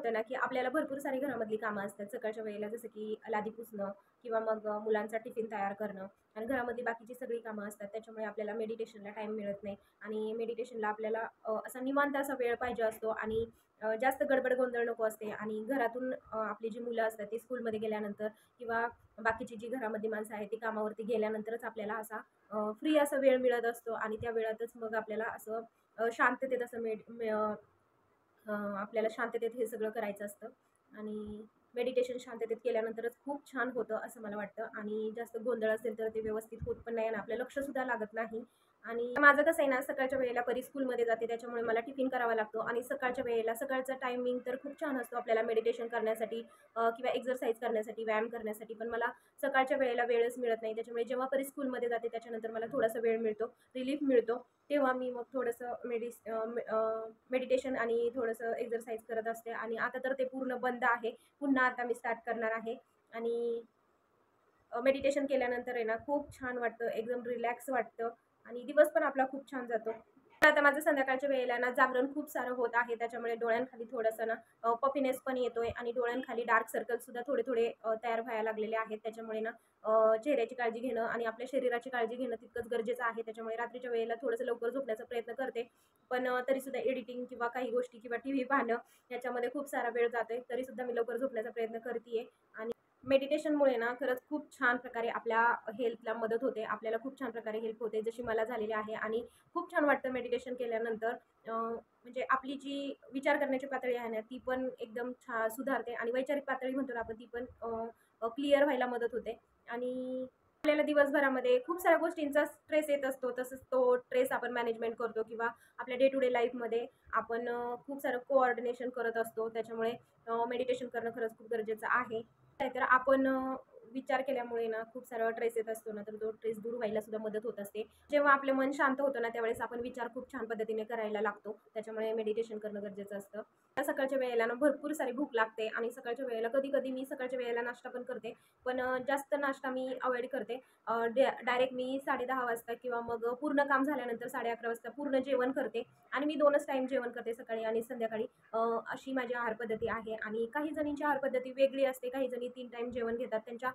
होतं ना, की आपल्याला भरपूर सारी घरामधली कामं असतात सकाळच्या वेळेला, जसं की लादी पुसणं किंवा मग मुलांचा टिफिन तयार करणं आणि घरामधली बाकीची सगळी कामं असतात. त्याच्यामुळे आपल्याला मेडिटेशनला टाईम मिळत नाही आणि मेडिटेशनला आपल्याला असा निवांत असा वेळ पाहिजे असतो आणि जास्त गडबड गोंधळ नको असते आणि घरातून आपली जी मुलं असतात ती स्कूलमध्ये गेल्यानंतर किंवा बाकीची जी घरामधली माणसं आहेत ती कामावरती गेल्यानंतरच आपल्याला असा फ्री असा वेळ मिळत असतो आणि त्या वेळातच मग आपल्याला असं शांततेत असं आपल्याला शांततेत हे सगळं करायचं असतं आणि मेडिटेशन शांततेत केल्यानंतरच खूप छान होतं असं मला वाटतं आणि जास्त गोंधळ असेल तर ते व्यवस्थित होत पण नाही आणि आपलं लक्षसुद्धा लागत नाही. आणि माझं कसं आहे ना, सकाळच्या वेळेला परी स्कूलमध्ये जाते त्याच्यामुळे मला टिफिन करावा लागतो आणि सकाळच्या वेळेला सकाळचा टायमिंग तर खूप छान असतो आपल्याला मेडिटेशन करण्यासाठी किंवा एक्सरसाइज करण्यासाठी, व्यायाम करण्यासाठी. पण मला सकाळच्या वेळेला वेळच मिळत नाही. त्याच्यामुळे जेव्हा परी स्कूलमध्ये जाते त्याच्यानंतर मला थोडासा वेळ मिळतो, रिलीफ मिळतो. तेव्हा मी मग थोडंसं मेडिटेशन आणि थोडंसं एक्सरसाइज करत असते आणि आता तर ते पूर्ण बंद आहे. पुन्हा आता मी स्टार्ट करणार आहे आणि मेडिटेशन केल्यानंतर आहे ना खूप छान वाटतं, एकदम रिलॅक्स वाटतं आणि दिवस पण आपला खूप छान जातो. पण आता माझं संध्याकाळच्या वेळेला ना जागरण खूप सारं होत आहे. त्याच्यामुळे डोळ्यांखाली थोडंसं ना पफीनेस पण येतोय आणि डोळ्यांखाली डार्क सर्कल्ससुद्धा थोडे-थोडे तयार व्हायला लागलेले आहेत. त्याच्यामुळे ना चेहऱ्याची काळजी घेणं आणि आपल्या शरीराची काळजी घेणं तितकंच गरजेचं आहे. त्याच्यामुळे रात्रीच्या वेळेला थोडंसं लवकर झोपण्याचा प्रयत्न करते. पण तरीसुद्धा एडिटिंग किंवा काही गोष्टी किंवा टीव्ही पाहणं याच्यामध्ये खूप सारा वेळ जातोय. तरीसुद्धा मी लवकर झोपण्याचा प्रयत्न करते आणि मेडिटेशनमुळे ना खरंच खूप छान प्रकारे आपल्या हेल्थला मदत होते. आपल्याला खूप छान प्रकारे हेल्प होते, जशी मला झालेली आहे आणि खूप छान वाटतं मेडिटेशन केल्यानंतर. म्हणजे आपली जी विचार करण्याची पातळी आहे ना, ती पण एकदम सुधारते आणि वैचारिक पातळी म्हणतो ना आपण, ती पण क्लिअर व्हायला मदत होते आणि आपल्याला दिवसभरामध्ये खूप साऱ्या गोष्टींचा स्ट्रेस येत असतो. तसंच तो स्ट्रेस आपण मॅनेजमेंट करतो किंवा आपल्या डे टू डे लाईफमध्ये आपण खूप सारं कोऑर्डिनेशन करत असतो. त्याच्यामुळे मेडिटेशन करणं खरंच खूप गरजेचं आहे. तर आपण विचार केल्यामुळे ना खूप सारा ट्रेस येत असतो ना, तर तो ट्रेस दूर व्हायला सुद्धा मदत होत असते. जेव्हा आपलं मन शांत होतं ना, त्यावेळेस आपण विचार खूप छान पद्धतीने करायला लागतो. त्याच्यामुळे मेडिटेशन करणं गरजेचं असतं. सकाळच्या वेळेला ना भरपूर सारी भूक लागते आणि सकाळच्या वेळेला कधी-कधी मी सकाळच्या वेळेला नाश्ता पण करते. पण जास्त नाश्ता मी अव्हॉइड करते. डायरेक्ट मी 10:30 वाजता किंवा मग पूर्ण काम झाल्यानंतर 11:30 वाजता पूर्ण जेवण करते आणि मी 2च टाईम जेवण करते, सकाळी आणि संध्याकाळी. अशी माझी आहार पद्धती आहे आणि काही जणींची आहार पद्धती वेगळी असते. काही जणी 3 टाईम जेवण घेतात. त्यांच्या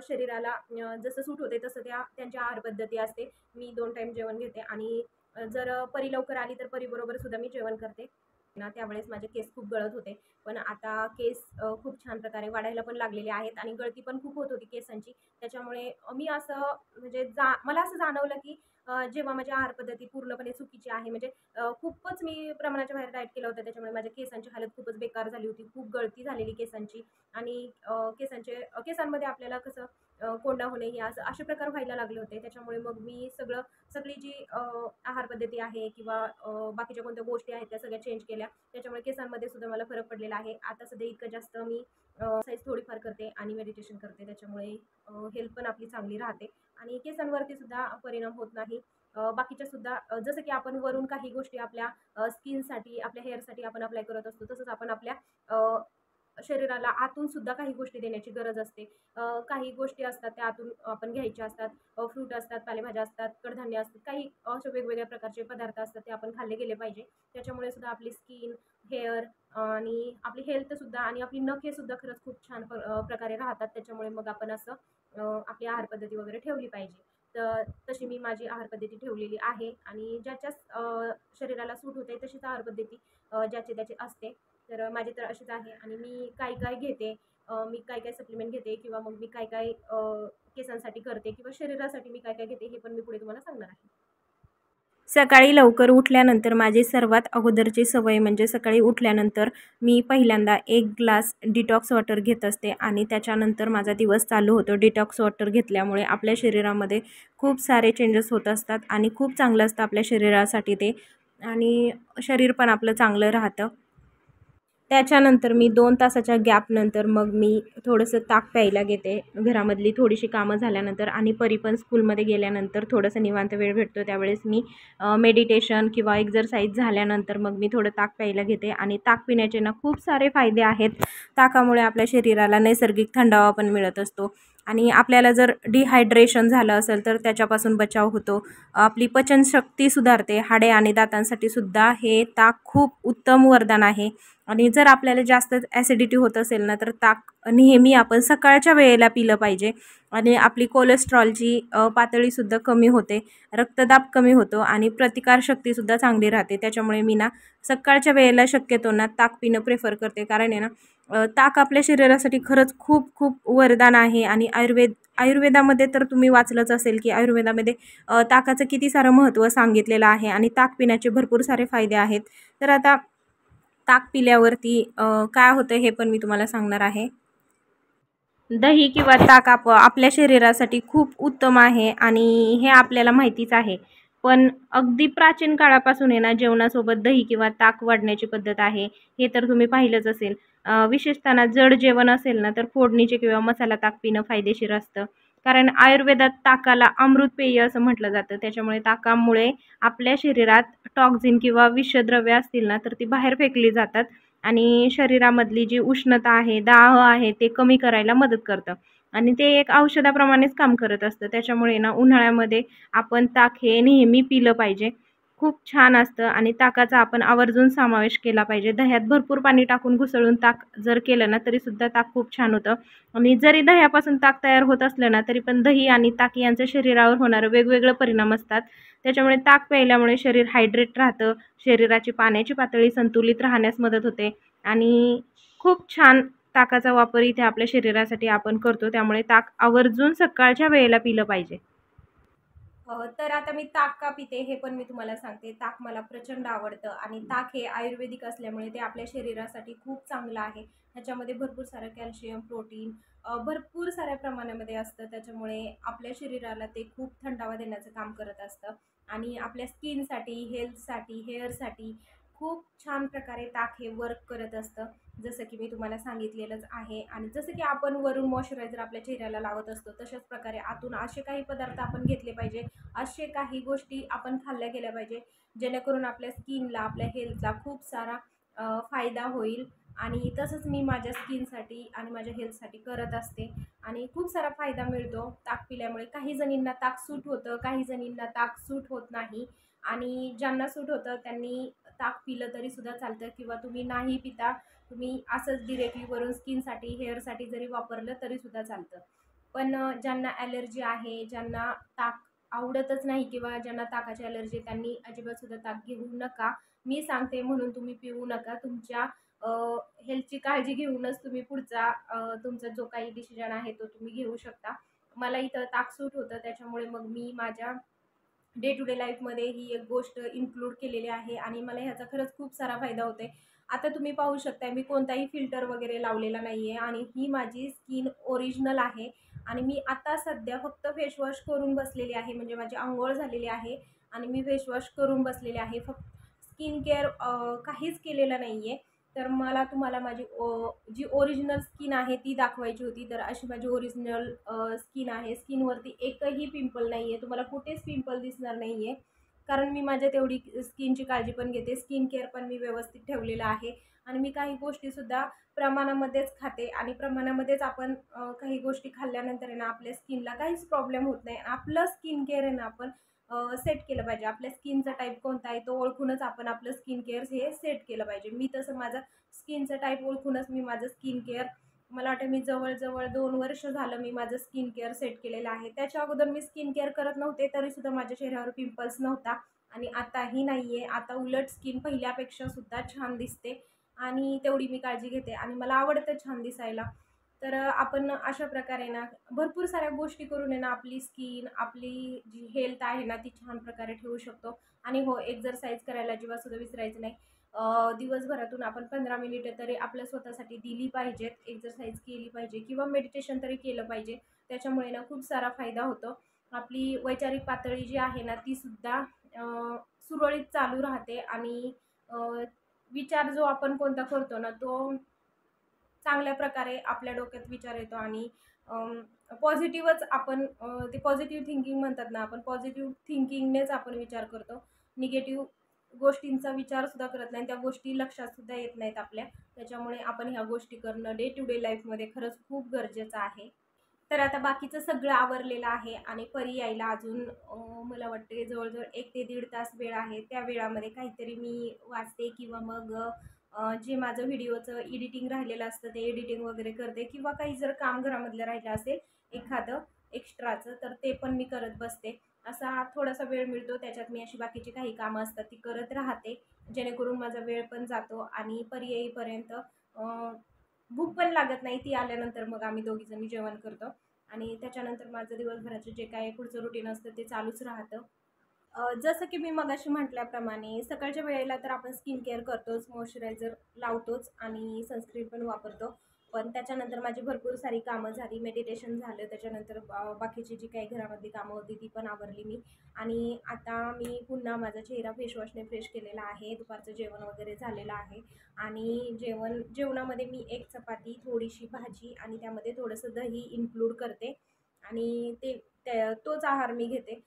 शरीराला जसं सूट होते तसं त्यांच्या आहार पद्धती असते. मी 2 टाईम जेवण घेते आणि जर परी लवकर आली तर परीबरोबर सुद्धा मी जेवण करते ना. त्यावेळेस माझे केस खूप गळत होते, पण आता केस खूप छान प्रकारे वाढायला पण लागलेले आहेत आणि गळती पण खूप होत होती केसांची. त्याच्यामुळे मी असं म्हणजे मला असं जाणवलं की जेव्हा माझी आहार पद्धती पूर्णपणे चुकीची आहे, म्हणजे खूपच मी प्रमाणाच्या बाहेर डाएट केलं होतं. त्याच्यामुळे माझ्या केसांची हालत खूपच बेकार झाली होती. खूप गळती झालेली केसांची आणि केसांमध्ये आपल्याला कसं कोंडा होणे हे असे प्रकार व्हायला लागले होते. त्याच्यामुळे मग मी सगळी जी आहार पद्धती आहे किंवा बाकीच्या कोणत्या गोष्टी आहेत त्या सगळ्या चेंज केल्या. त्याच्यामुळे केसांमध्ये सुद्धा मला फरक पडलेला आहे. आता सध्या इतकं जास्त मी एक्सरसाइज थोडीफार करते आणि मेडिटेशन करते. त्याच्यामुळे हेल्थ पण आपली चांगली राहते आणि केसांवरती सुद्धा परिणाम होत नाही. बाकीच्या सुद्धा जसं की आपण वरून काही गोष्टी आपल्या स्किनसाठी, आपल्या हेअरसाठी आपण अप्लाय करत असतो, तसंच आपण आपल्या शरीराला आतून सुद्धा काही गोष्टी देण्याची गरज असते. काही गोष्टी असतात त्या आतून आपण घ्यायच्या असतात. फ्रूट असतात, पालेभाज्या असतात, कडधान्य असतात, काही असे वेगवेगळ्या प्रकारचे पदार्थ असतात ते आपण खाल्ले गेले पाहिजे. त्याच्यामुळे सुद्धा आपली स्किन, हेअर आणि आपली हेल्थसुद्धा आणि आपली नखेसुद्धा खरंच खूप छान प्रकारे राहतात. त्याच्यामुळे मग आपण असं आपली आहार पद्धती वगैरे ठेवली पाहिजे. तर तशी मी माझी आहार पद्धती ठेवलेली आहे आणि ज्याच्या शरीराला सूट होते तशीच आहार पद्धती ज्याची त्याची असते. तर माझी तर अशीच आहे आणि मी काय घेते, मी काय सप्लिमेंट घेते किंवा मग मी काय केसांसाठी करते किंवा शरीरासाठी मी काय घेते हे पण मी पुढे तुम्हाला सांगणार आहे. सकाळी लवकर उठल्यानंतर माझी सर्वात अगोदरची सवय म्हणजे सकाळी उठल्यानंतर मी पहिल्यांदा 1 ग्लास डिटॉक्स वॉटर घेत असते आणि त्याच्यानंतर माझा दिवस चालू होतो. डिटॉक्स वॉटर घेतल्यामुळे आपल्या शरीरामध्ये खूप सारे चेंजेस होत असतात आणि खूप चांगलं असतं आपल्या शरीरासाठी ते आणि शरीर पण आपलं चांगलं राहतं. त्याच्यानंतर मी 2 तासाच्या गॅपनंतर मग मी थोडंसं ताक प्यायला घेते. घरामधली थोडीशी कामं झाल्यानंतर आणि परी पण स्कूलमध्ये गेल्यानंतर थोडंसं निवांत वेळ भेटतो त्यावेळेस मी मेडिटेशन किंवा एक्सरसाइज झाल्यानंतर मग मी थोडं ताक प्यायला घेते आणि ताक पिण्याचे ना खूप सारे फायदे आहेत. ताकामुळे आपल्या शरीराला नैसर्गिक थंडावा पण मिळत असतो आणि आपल्याला जर डिहायड्रेशन झालं असेल तर त्याच्यापासून बचाव होतो. आपली पचनशक्ती सुधारते. हाडे आणि दातांसाठी सुद्धा हे ताक खूप उत्तम वरदान आहे. आणि जर आपल्याला जास्त ॲसिडिटी होत असेल ना, तर ताक नेहमी आपण सकाळच्या वेळेला पिलं पाहिजे. आणि आपली कोलेस्ट्रॉलची पातळीसुद्धा कमी होते, रक्तदाब कमी होतो आणि प्रतिकारशक्तीसुद्धा चांगली राहते. त्याच्यामुळे मी ना सकाळच्या वेळेला शक्यतो ना ताक पिणं प्रेफर करते. कारण आहे ना ताक आपल्या शरीरासाठी खरंच खूप खूप वरदान आहे. आणि आयुर्वेदामध्ये तर तुम्ही वाचलंच असेल की आयुर्वेदामध्ये ताकाचं किती सारं महत्त्व सांगितलेलं आहे आणि ताक पिण्याचे भरपूर सारे फायदे आहेत. तर आता ताक पिल्यावरती काय होतं हे पण मी तुम्हाला सांगणार आहे. दही किंवा ताक आपल्या शरीरासाठी खूप उत्तम आहे आणि हे आपल्याला माहितीच आहे. पण अगदी प्राचीन काळापासून आहे ना जेवणासोबत दही किंवा ताक वाढण्याची पद्धत आहे. हे तर तुम्ही पाहिलंच असेल. विशेषतः जड जेवण असेल ना तर फोडणीचे किंवा मसाला ताक पिणं फायदेशीर असतं. कारण आयुर्वेदात ताकाला अमृत पेय असं म्हटलं जातं. त्याच्यामुळे ताकामुळे आपल्या शरीरात टॉक्झिन किंवा विषद्रव्ये असतील ना तर ती बाहेर फेकली जातात आणि शरीरामधली जी उष्णता आहे, दाह आहे ते कमी करायला मदत करतं. आणि ते एक औषधाप्रमाणेच काम करत असतं. त्याच्यामुळे ना उन्हाळ्यामध्ये आपण ताक हे नेहमी पिलं पाहिजे. खूप छान असतं आणि ताकाचा आपण आवर्जून समावेश केला पाहिजे. दह्यात भरपूर पाणी टाकून घुसळून ताक जर केलं ना तरीसुद्धा ताक खूप छान होतं. आणि जरी दह्यापासून ताक तयार होत असलं ना तरी पण दही आणि ताक यांचं शरीरावर होणारं वेगवेगळे परिणाम असतात. त्याच्यामुळे ताक प्यायल्यामुळे शरीर हायड्रेट राहतं, शरीराची पाण्याची पातळी संतुलित राहण्यास मदत होते आणि खूप छान ताकाचा वापर इथे आपल्या शरीरासाठी आपण करतो. त्यामुळे ताक आवर्जून सकाळच्या वेळेला पिलं पाहिजे. तर आता मी ताक का पिते हे पण मी तुम्हाला सांगते. ताक मला प्रचंड आवडतं आणि ताक हे आयुर्वेदिक असल्यामुळे ते आपल्या शरीरासाठी खूप चांगलं आहे. ह्याच्यामध्ये भरपूर सारं कॅल्शियम, प्रोटीन भरपूर साऱ्या प्रमाणामध्ये असतं. त्याच्यामुळे आपल्या शरीराला ते खूप थंडावा देण्याचं काम करत असतं आणि आपल्या स्किनसाठी, हेल्थसाठी, हेअरसाठी खूप छान प्रकारे ताक हे वर्क करत असतं. जसं की मी तुम्हाला सांगितलेलंच आहे. आणि जसं की आपण वरून मॉइश्चरायझर आपल्या चेहऱ्याला लावत असतो तशाच प्रकारे आतून असे काही पदार्थ आपण घेतले पाहिजे, असे काही गोष्टी आपण खाल्ल्या गेल्या पाहिजे जेणेकरून आपल्या स्किनला, आपल्या हेल्थला खूप सारा फायदा होईल. आणि तसंच मी माझ्या स्किनसाठी आणि माझ्या हेल्थसाठी करत असते आणि खूप सारा फायदा मिळतो ताक पिल्यामुळे. काही जणींना ताक सूट होतं, काही जणींना ताक सूट होत नाही. आणि ज्यांना सूट होतं त्यांनी ताक पिलं तरीसुद्धा चालतं किंवा तुम्ही नाही पिता, तुम्ही असंच डिरेक्टली वरून स्किनसाठी, हेअरसाठी जरी वापरलं तरीसुद्धा चालतं. पण ज्यांना ॲलर्जी आहे, ज्यांना ताक आवडतच नाही किंवा ज्यांना ताकाची ॲलर्जी त्यांनी अजिबात सुद्धा ताक घेऊ नका. मी सांगते म्हणून तुम्ही पिऊ नका. तुमच्या हेल्थची काळजी घेऊनच तुम्ही पुढचा तुमचा जो काही डिसिजन आहे तो तुम्ही घेऊ शकता. मला इथं ताक सूट होतं त्याच्यामुळे मग मी माझ्या डे टू डे लाईफमध्ये ही एक गोष्ट इन्क्लूड केलेली आहे आणि मला ह्याचा खरंच खूप सारा फायदा होतो आहे. आता तुम्ही पाहू शकता मी कोणताही फिल्टर वगैरे लावलेला नाही आहे आणि ही माझी स्किन ओरिजिनल आहे. आणि मी आता सध्या फक्त फेसवॉश करून बसलेली आहे, म्हणजे माझी अंघोळ झालेली आहे आणि मी फेसवॉश करून बसलेले आहे. फक्त स्किन केअर काहीच केलेलं नाही आहे. तर मला तुम्हाला माझी जी ओरिजिनल स्किन आहे ती दाखवायची होती. तर अशी माझी ओरिजिनल स्किन आहे. स्किनवरती एकही पिंपल नाही आहे, तुम्हाला कुठेच पिंपल दिसणार नाही आहे. कारण मी माझ्या तेवढी स्किनची काळजी पण घेते, स्किन केअर पण मी व्यवस्थित ठेवलेलं आहे. आणि मी काही गोष्टीसुद्धा प्रमाणामध्येच खाते आणि प्रमाणामध्येच आपण काही गोष्टी खाल्ल्यानंतर आहे ना आपल्या स्किनला काहीच प्रॉब्लेम होत नाही. आपलं स्किन केअर आहे ना आपण सेट केलं पाहिजे. आपल्या स्किनचा टाईप कोणता आहे तो ओळखूनच आपण आपलं स्किन केअर हे सेट केलं पाहिजे. मी तसं माझा स्किनचा टाईप ओळखूनच मी माझं स्किन केअर, मला वाटतं मी जवळ 2 वर्ष झालं मी माझं स्किन केअर सेट केलेलं आहे. त्याच्या अगोदर मी स्किन केअर करत नव्हते तरीसुद्धा माझ्या चेहऱ्यावर पिंपल्स नव्हता आणि आताही नाही आहे. आता उलट स्किन पहिल्यापेक्षासुद्धा छान दिसते आणि तेवढी मी काळजी घेते आणि मला आवडतं छान दिसायला. तर आपण अशा प्रकारे ना भरपूर साऱ्या गोष्टी करून आहे ना आपली स्किन, आपली जी हेल्थ आहे ना ती छान प्रकारे ठेवू शकतो. आणि हो, एक्झरसाईज करायला अजिबातसुद्धा विसरायचं नाही. दिवसभरातून आपण 15 मिनिटं तरी आपल्या स्वतःसाठी दिली पाहिजेत. एक्झरसाईज केली पाहिजे किंवा मेडिटेशन तरी केलं पाहिजे. त्याच्यामुळे ना खूप सारा फायदा होतो. आपली वैचारिक पातळी जी आहे ना तीसुद्धा सुरळीत चालू राहते आणि विचार जो आपण कोणता करतो ना तो चांगल्या प्रकारे आपल्या डोक्यात विचार येतो आणि पॉझिटिव्हच आपण ते पॉझिटिव्ह थिंकिंग म्हणतात ना, आपण पॉझिटिव्ह थिंकिंगनेच आपण विचार करतो. निगेटिव्ह गोष्टींचा विचारसुद्धा करत नाही, त्या गोष्टी लक्षातसुद्धा येत नाहीत आपल्या. त्याच्यामुळे आपण ह्या गोष्टी करणं डे टू डे लाईफमध्ये खरंच खूप गरजेचं आहे. तर आता बाकीचं सगळं आवरलेलं आहे आणि परी यायला अजून मला वाटते जवळजवळ 1 ते 1.5 तास वेळ आहे. त्या वेळामध्ये काहीतरी मी वाचते किंवा मग जे माझं व्हिडिओचं एडिटिंग राहिलेलं असतं ते एडिटिंग वगैरे करते, किंवा काही जर काम घरामधलं राहिलं असेल एखादं एक्स्ट्राचं तर ते पण मी करत बसते. असा थोडासा वेळ मिळतो त्याच्यात मी अशी बाकीची काही कामं असतात ती करत राहते, जेणेकरून माझा वेळ पण जातो आणि पर्यायीपर्यंत भूक पण लागत नाही. ती आल्यानंतर मग आम्ही दोघीजणी जेवण करतो आणि त्याच्यानंतर माझं दिवसभराचं जे काही पुढचं रुटीन असतं ते चालूच राहतं. जसं की मी मगाशी म्हटल्याप्रमाणे सकाळच्या वेळेला तर आपण स्किन केअर करतोच, मॉइश्चरायझर लावतोच आणि सनस्क्रीन पण वापरतो. पण त्याच्यानंतर माझी भरपूर सारी कामं झाली, मेडिटेशन झालं, त्याच्यानंतर बाकीची जी काही घरामधली कामं होती ती पण आवरली मी. आणि आता मी पुन्हा माझा चेहरा फेसवॉशने फ्रेश केलेला आहे. दुपारचं जेवण वगैरे झालेलं आहे आणि जेवणामध्ये मी एक चपाती, थोडीशी भाजी आणि त्यामध्ये थोडंसं दही इन्क्लूड करते आणि तोच आहार मी घेते.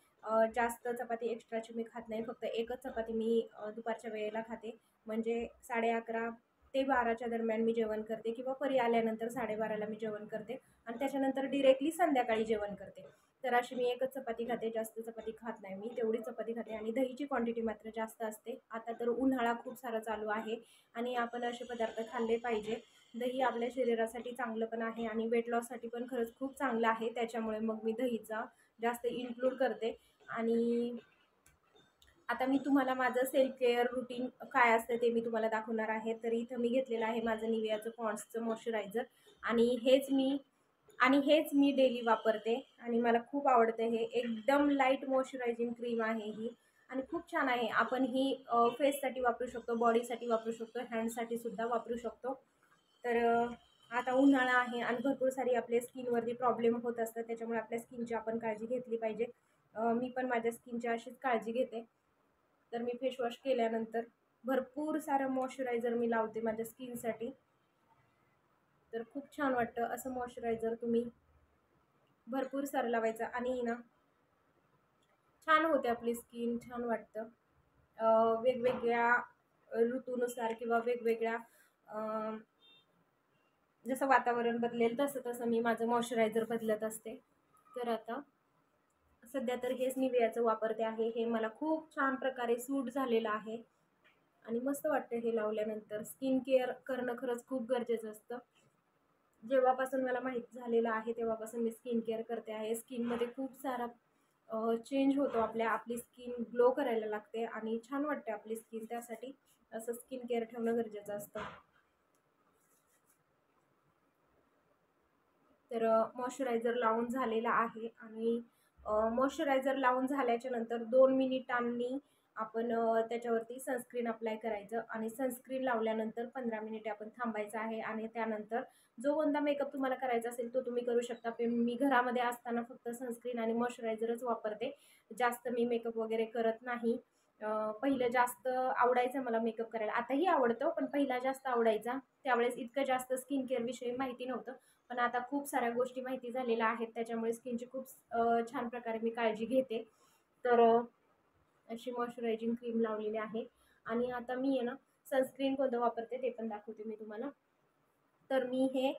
जास्त चपाती एक्स्ट्राची मी खात नाही, फक्त एकच चपाती मी दुपारच्या वेळेला खाते. म्हणजे 11:30 ते 12च्या दरम्यान मी जेवण करते, किंवा परी आल्यानंतर 12:30ला मी जेवण करते आणि त्याच्यानंतर डिरेक्टली संध्याकाळी जेवण करते. तर अशी मी एकच चपाती खाते, जास्त चपाती खात नाही मी, तेवढी चपाती खाते आणि दहीची क्वांटिटी मात्र जास्त असते. आता तर उन्हाळा खूप सारा चालू आहे आणि आपण असे पदार्थ खाल्ले पाहिजे. दही आपल्या शरीरासाठी चांगलं पण आहे आणि वेट लॉससाठी पण खरंच खूप चांगलं आहे. त्याच्यामुळे मग मी दहीचा जास्त इन्क्लूड करते. आणि आता मी तुम्हाला माझं सेल्फ केअर रुटीन काय असतं ते मी तुम्हाला दाखवणार आहे. तर इथं मी घेतलेलं आहे माझं निव्हियाचं पॉन्ड्सचं मॉइश्चरायझर आणि हेच मी डेली वापरते आणि मला खूप आवडतं. हे एकदम लाईट मॉइश्चरायझिंग क्रीम आहे ही आणि खूप छान आहे. आपण ही फेससाठी वापरू शकतो, बॉडीसाठी वापरू शकतो, हँडसाठी सुद्धा वापरू शकतो. तर आता उन्हाळा आहे आणि भरपूर सारी आपल्या स्किनवरती प्रॉब्लेम होत असतात, त्याच्यामुळे आपल्या स्किनची आपण काळजी घेतली पाहिजे. मी पण माझ्या स्किनची अशीच काळजी घेते. तर मी फेसवॉश केल्यानंतर भरपूर सारं मॉइश्चरायझर मी लावते माझ्या स्किनसाठी. तर खूप छान वाटतं असं मॉइश्चरायझर तुम्ही भरपूर सारं लावायचं आणि ना छान होते आपली स्किन, छान वाटतं. वेगवेगळ्या ऋतूनुसार किंवा वेगवेगळ्या जसं वातावरण बदलेल तसं तसं मी माझं मॉइश्चरायझर बदलत असते. तर आता सध्या तर हेच निव्हियाचं वापरते आहे. हे मला खूप छान प्रकारे सूट झालेलं आहे आणि मस्त वाटतं हे लावल्यानंतर. स्किन केअर करणं खरंच खूप गरजेचं असतं. जेव्हापासून मला माहीत झालेलं आहे तेव्हापासून मी स्किन केअर करते आहे. स्किनमध्ये खूप सारा चेंज होतो, आपली स्किन ग्लो करायला लागते आणि छान वाटते आपली स्किन. त्यासाठी असं स्किन केअर ठेवणं गरजेचं असतं. तर मॉइश्चरायझर लावून झालेला आहे आणि मॉइश्चरायझर लावून झाल्याच्या नंतर 2 मिनिटांनी आपण त्याच्यावरती सनस्क्रीन अप्लाय करायचं आणि सनस्क्रीन लावल्यानंतर 15 मिनिटे आपण थांबायचं आहे आणि त्यानंतर जो कोणता मेकअप तुम्हाला करायचा असेल तो तुम्ही करू शकता. पण मी घरामध्ये असताना फक्त सनस्क्रीन आणि मॉइश्चरायझरच वापरते. जास्त मी मेकअप वगैरे करत नाही. पहिलं जास्त आवडायचं मला मेकअप करायला, आताही आवडतो पण पहिला जास्त आवडायचा. त्यावेळेस इतकं जास्त स्किन केअरविषयी माहिती नव्हतं, पण आता खूप साऱ्या गोष्टी माहिती झालेल्या आहेत, त्याच्यामुळे स्किनची खूप छान प्रकारे मी काळजी घेते. तर अशी मॉइश्चरायझिंग क्रीम लावलेली आहे आणि आता मी आहे ना सनस्क्रीन कोणतं वापरते ते पण दाखवते मी तुम्हाला. तर मी हे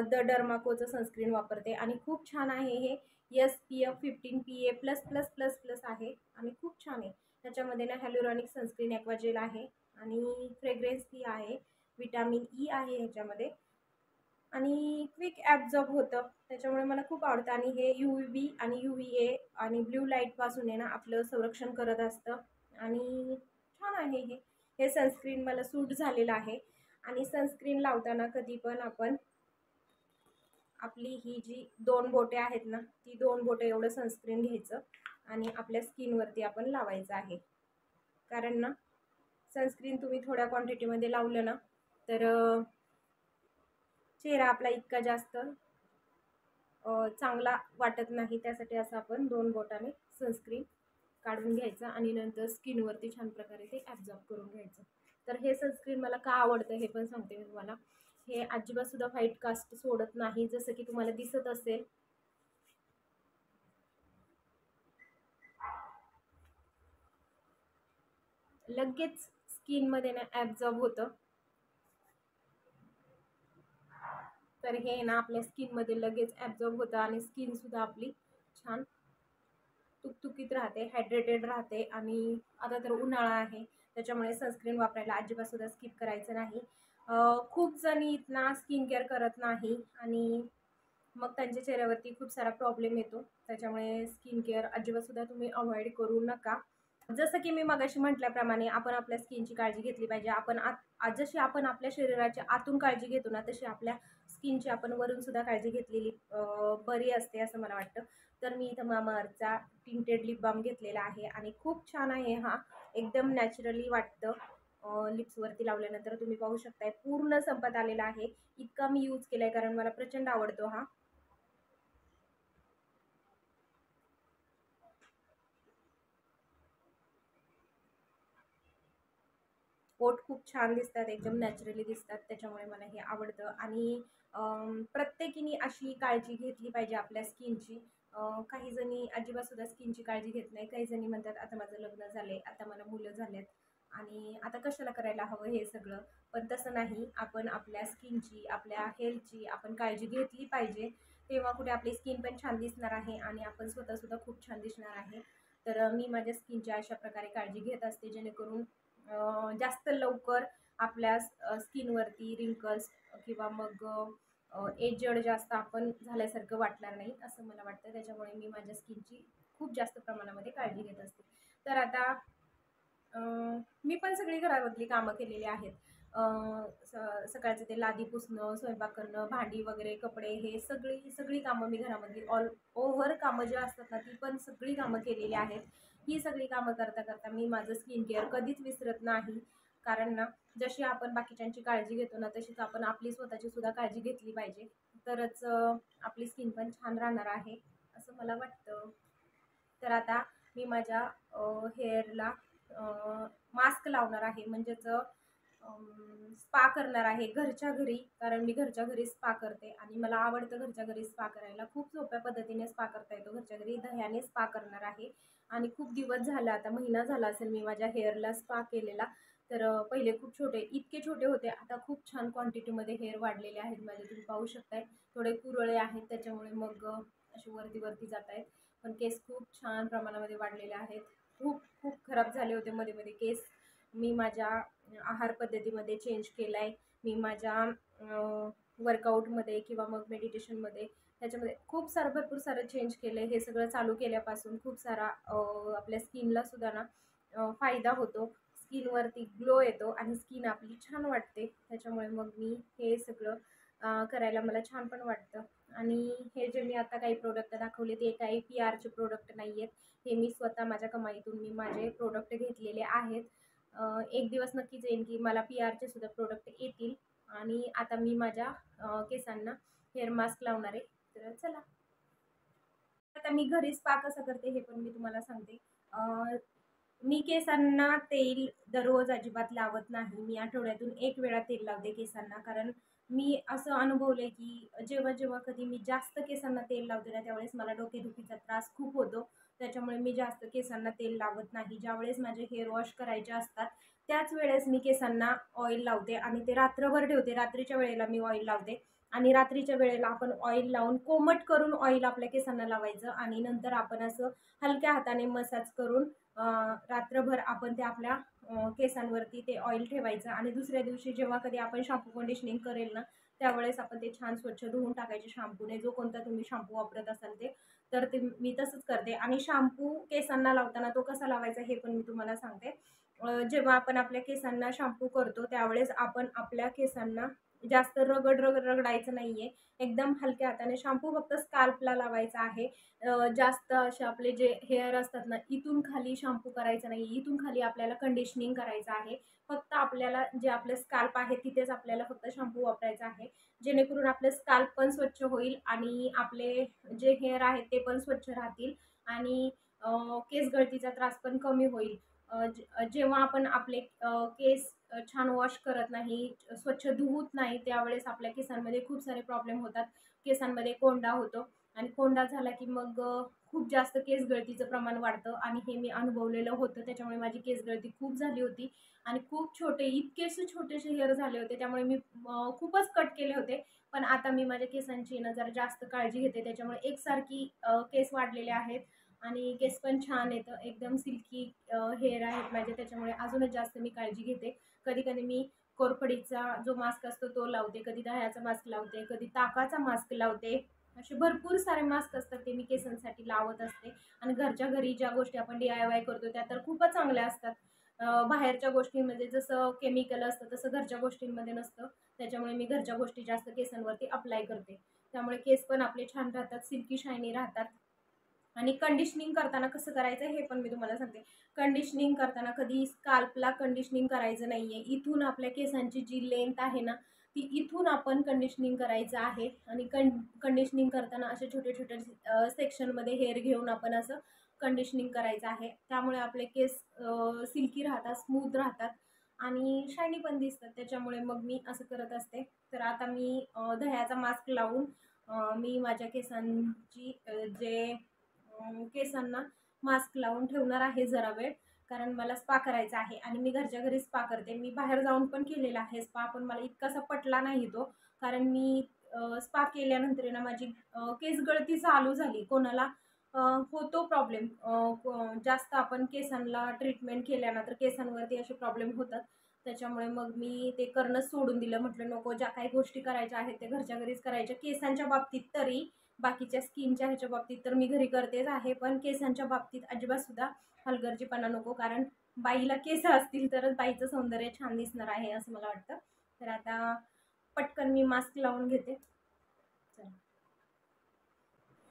द डर्माकोचं सनस्क्रीन वापरते आणि खूप छान आहे हे. SPF 15 PA++++ आहे आणि खूप छान आहे. त्याच्यामध्ये ना हॅल्युरॉनिक सनस्क्रीन ॲक्वाजेल आहे आणि फ्रेग्रन्स फ्री आहे, विटॅमिन ई आहे ह्याच्यामध्ये आणि क्विक ॲब्झॉर्ब होतं, त्याच्यामुळे मला खूप आवडतं. आणि हे UVB आणि UVA आणि ब्ल्यू लाईटपासून आहे ना आपलं संरक्षण करत असतं आणि छान आहे हे. हे सनस्क्रीन मला सूट झालेलं आहे आणि सनस्क्रीन लावताना कधी पण आपण आपली ही जी 2 बोटे आहेत ना, ती 2 बोटे एवढं सनस्क्रीन घ्यायचं आणि आपल्या स्किनवरती आपण लावायचं आहे. कारण ना सनस्क्रीन तुम्ही थोड्या क्वांटिटीमध्ये लावलं ना तर चेहरा आपला इतका जास्त चांगला वाटत नाही. त्यासाठी असं आपण 2 बोटाने सनस्क्रीन काढून घ्यायचं आणि नंतर स्किनवरती छान प्रकारे ते ॲब्झॉर्ब करून घ्यायचं. तर हे सनस्क्रीन मला का आवडतं हे पण सांगते मी तुम्हाला. हे अजिबात सुद्धा व्हाईट कास्ट सोडत नाही, जसं की तुम्हाला दिसत असेल. लगेच स्किनमध्ये ना ॲब्झॉर्ब होतं. तर हे ना आपल्या स्किनमध्ये लगेच ॲब्झॉर्ब होतं आणि स्किनसुद्धा आपली छान तुकतुकीत राहते, हायड्रेटेड राहते. आणि आता तर उन्हाळा आहे त्याच्यामुळे सनस्क्रीन वापरायला अजिबातसुद्धा स्किप करायचं नाही. खूप जणी ना स्किन केअर करत नाही आणि मग त्यांच्या चेहऱ्यावरती खूप सारा प्रॉब्लेम येतो. त्याच्यामुळे स्किन केअर अजिबातसुद्धा तुम्ही अवॉइड करू नका. जसं की मी मगाशी म्हटल्याप्रमाणे आपण आपल्या स्किनची काळजी घेतली पाहिजे. आपण जशी आपण आपल्या शरीराच्या आतून काळजी घेतो ना, तशी आपल्या स्किनची आपण वरूनसुद्धा काळजी घेतलेली बरी असते असं मला वाटतं. तर मी इथं मामाअर्थचा टिंटेड लिप बाम घेतलेला आहे आणि खूप छान आहे हा. एकदम नॅचरली वाटतं. लिप्सवरती लावल्यानंतर तुम्ही पाहू शकताय पूर्ण संपत आलेला आहे. इतका मी यूज केलाय कारण मला प्रचंड आवडतो हा. ओठ खूप छान दिसतात, एकदम नॅचरली दिसतात. त्याच्यामुळे मला हे आवडतं आणि प्रत्येकीने अशी काळजी घेतली पाहिजे आपल्या स्किनची. काही जणी अजिबातसुद्धा स्किनची काळजी घेत नाही. काही जणी म्हणतात आता माझं लग्न झालंय, आता मला मुलं झालेत आणि आता कशाला करायला हवं हे सगळं. पण तसं नाही. आपण आपल्या स्किनची, आपल्या हेल्थची आपण काळजी घेतली पाहिजे. तेव्हा कुठे आपली स्किन पण छान दिसणार आहे आणि आपण स्वतःसुद्धा खूप छान दिसणार आहे. तर मी माझ्या स्किनची अशा प्रकारे काळजी घेत असते जेणेकरून जास्त लवकर आपल्या स्किनवरती रिंकल्स किंवा मग एजड जास्त आपण झाल्यासारखं वाटणार नाही असं मला वाटतं. त्याच्यामुळे मी माझ्या स्किनची खूप जास्त प्रमाणामध्ये काळजी घेत असते. तर आता मी पण सगळी घरामधली कामं केलेली आहेत. सकाळचं ते लादी पुसणं, स्वयंपाक करणं, भांडी वगैरे, कपडे हे सगळी सगळी कामं मी घरामधली ओव्हर कामं जी असतात ना, ती पण सगळी कामं केलेली आहेत. ही सगळी कामं करता करता मी माझं स्किन केअर कधीच विसरत नाही. कारण ना, जशी आपण बाकीच्यांची काळजी घेतो ना, तशीच आपण आपली स्वतःची सुद्धा काळजी घेतली पाहिजे. तरच आपली स्किन पण छान राहणार आहे, असं मला वाटतं. तर आता मी माझ्या हेअरला मास्क लावणार आहे. म्हणजेच स्पा करणार आहे घरच्या घरी. कारण मी घरच्या घरी स्पा करते आणि मला आवडतं घरच्या घरी स्पा करायला. खूप सोप्या पद्धतीने स्पा करता येतो घरच्या घरी. दह्याने स्पा करणार आहे आणि खूप दिवस झाला, आता महिना झाला असेल मी माझ्या हेअरला स्पा केलेला. तर पहिले खूप छोटे, इतके छोटे होते, आता खूप छान क्वांटिटीमध्ये हेअर वाढलेले आहेत माझे. तुम्ही पाहू शकताय थोडे कुरळे आहेत त्याच्यामुळे मग असे वरती वरती जात आहेत. पण केस खूप छान प्रमाणामध्ये वाढलेले आहेत. खूप खूप खराब झाले होते मध्ये मध्ये केस. मी माझ्या आहार पद्धतीमध्ये चेंज केला आहे. मी माझ्या वर्कआउटमध्ये किंवा मग मेडिटेशनमध्ये त्याच्यामध्ये खूप सारं भरपूर सारं चेंज केलं आहे. हे सगळं चालू केल्यापासून खूप सारा आपल्या स्किनला सुद्धा ना फायदा होतो. स्किनवरती ग्लो येतो आणि स्किन आपली छान वाटते. त्याच्यामुळे मग मी हे सगळं करायला मला छान पण वाटतं. आणि हे जे मी आता काही प्रोडक्ट दाखवले ते काही PR चे प्रोडक्ट नाही आहेत. हे मी स्वतः माझ्या कमाईतून मी माझे प्रोडक्ट घेतलेले आहेत. एक दिवस नक्कीच येईल की मला PRचे सुद्धा प्रोडक्ट येतील आणि आता मी माझ्या केसांना हेअर मास्क लावणार आहे. तर चला, आता मी घरी स्पा कसं करते हे पण मी तुम्हाला सांगते. मी केसांना तेल दररोज अजिबात लावत नाही. मी आठवड्यातून एक वेळा तेल लावते केसांना. कारण मी असं अनुभवलंय की जेव्हा जेव्हा कधी मी जास्त केसांना तेल लावते ना, त्यावेळेस मला डोकेदुखीचा त्रास खूप होतो. त्याच्यामुळे मी जास्त केसांना तेल लावत नाही. ज्यावेळेस माझे हेअर वॉश करायचे असतात त्याच वेळेस मी केसांना ऑइल लावते आणि ते रात्रभर ठेवते. रात्रीच्या वेळेला मी ऑइल लावते आणि रात्रीच्या वेळेला आपण ऑइल लावून कोमट करून ऑइल आपल्या केसांना लावायचं आणि नंतर आपण असं हलक्या हाताने मसाज करून रात्रभर आपण ते आपल्या केसांवरती ते ऑइल ठेवायचं आणि दुसऱ्या दिवशी जेव्हा कधी आपण शॅम्पू कंडिशनिंग करेल ना, त्यावेळेस आपण ते छान स्वच्छ धुवून टाकायचे शॅम्पूने. जो कोणता तुम्ही शॅम्पू वापरत असाल ते. तर ते मी तसंच करते आणि शॅम्पू केसांना लावताना तो कसा लावायचा हे पण मी तुम्हाला सांगते. जेव्हा आपण आपल्या केसांना शॅम्पू करतो त्यावेळेस आपण आपल्या केसांना जास्त रगडायचं नाहीये. एकदम हलक्या हाताने शॅम्पू फक्त स्काल्पला लावायचा आहे. जास्त असे आपले जे हेअर असतात ना, इथून खाली शॅम्पू करायचा नाही. इथून खाली आपल्याला कंडिशनिंग करायचं आहे. फक्त आपल्याला जे आपले स्काल्प आहे तिथेच आपल्याला फक्त शॅम्पू वापरायचा आहे. जेणेकरून आपलं स्काल्प पण स्वच्छ होईल आणि आपले जे हेअर आहेत ते पण स्वच्छ राहतील आणि केस गळतीचा त्रास पण कमी होईल. जेव्हा आपण आपले केस छान वॉश करत नाही, स्वच्छ धुवत नाही, त्यावेळेस आपल्या केसांमध्ये खूप सारे प्रॉब्लेम होतात. केसांमध्ये कोंडा होतो आणि कोंडा झाला की मग खूप जास्त केस गळतीचं प्रमाण वाढतं आणि हे मी अनुभवलेलं होतं. त्याच्यामुळे माझी केस गळती खूप झाली होती आणि खूप छोटे, इतकेसे छोटेसे हेअर झाले होते. त्यामुळे मी खूपच कट केले होते. पण आता मी माझ्या केसांची ना जरा जास्त काळजी घेते. त्याच्यामुळे एकसारखी केस वाढलेले आहेत आणि केस पण छान येतं, एकदम सिल्की हेअर आहेत माझे, त्याच्यामुळे अजूनच जास्त मी काळजी घेते. कधी कधी मी कोरफडीचा जो मास्क असतो तो लावते, कधी दह्याचा मास्क लावते, कधी ताकाचा मास्क लावते. असे भरपूर सारे मास्क असतात ते मी केसांसाठी लावत असते. आणि घरच्या घरी ज्या गोष्टी आपण DIY करतो त्या तर खूपच चांगल्या असतात. बाहेरच्या गोष्टींमध्ये जसं केमिकल असतं तसं घरच्या गोष्टींमध्ये नसतं. त्याच्यामुळे मी घरच्या गोष्टी जास्त केसांवरती अप्लाय करते. त्यामुळे केस पण आपले छान राहतात, सिल्की शायनी राहतात. आणि कंडिशनिंग करताना कसं करायचं हे पण मी तुम्हाला सांगते. कंडिशनिंग करताना कधी स्काल्पला कंडिशनिंग करायचं नाही आहे. इथून आपल्या केसांची जी लेंथ आहे ना, ती इथून आपण कंडिशनिंग करायचं आहे. आणि कंडिशनिंग करताना असे छोटे छोटे सेक्शनमध्ये हेअर घेऊन आपण असं कंडिशनिंग करायचं आहे. त्यामुळे आपले केस सिल्की राहतात, स्मूथ राहतात आणि शायनी पण दिसतात. त्याच्यामुळे मग मी असं करत असते. तर आता मी दह्याचा मास्क लावून मी माझ्या केसांची जे केसांना मास्क लावून ठेवणार आहे जरा वेळ. कारण मला स्पा करायचा आहे आणि मी घरच्या घरी स्पा करते. मी बाहेर जाऊन पण केलेला आहे स्पा, पण मला इतकासा पटला नाही तो. कारण मी स्पा केल्यानंतर ना माझी केस गळती चालू झाली. कोणाला होतो प्रॉब्लेम, जास्त आपण केसांना ट्रीटमेंट केल्यानंतर केसांवरती असे प्रॉब्लेम होतात. त्याच्यामुळे मग मी ते करणंच सोडून दिलं. म्हटलं नको, ज्या काही गोष्टी करायच्या आहेत ते घरच्या घरीच करायच्या. केसांच्या बाबतीत तरी, बाकीच्या स्किनच्या ह्याच्या बाबतीत तर मी घरी करतेच आहे, पण केसांच्या बाबतीत अजिबात सुद्धा हलगर्जीपणा नको. कारण बाईला केस असतील तरच बाईचं सौंदर्य छान दिसणार आहे असं मला वाटतं. तर आता पटकन मी मास्क लावून घेते.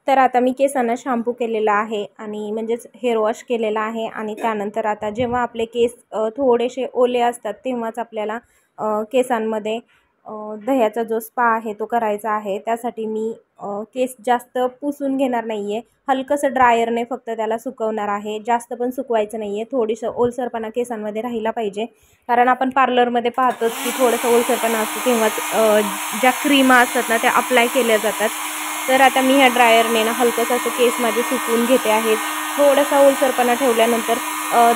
तर आता मी केसांना शॅम्पू केलेला आहे आणि म्हणजेच हेअर वॉश केलेला आहे. आणि त्यानंतर आता जेव्हा आपले केस थोडेसे ओले असतात तेव्हाच आपल्याला केसांमध्ये दह्याचा जो स्पा आहे तो करायचा आहे. त्यासाठी मी केस जास्त पुसून घेणार नाही आहे. हलकंसं ड्रायरने फक्त त्याला सुकवणार आहे. जास्त पण सुकवायचं नाही आहे. थोडीसं ओलसरपणा केसांमध्ये राहिला पाहिजे. कारण आपण पार्लरमध्ये पाहतोच की थोडंसं ओलसरपणा असतो तेव्हाच ज्या क्रीमा असतात ना त्या अप्लाय केल्या जातात. तर आता मी ह्या ड्रायरने ना हलकंसं असं केस माझे सुकवून घेते आहेत. थोडासा ओलसरपणा ठेवल्यानंतर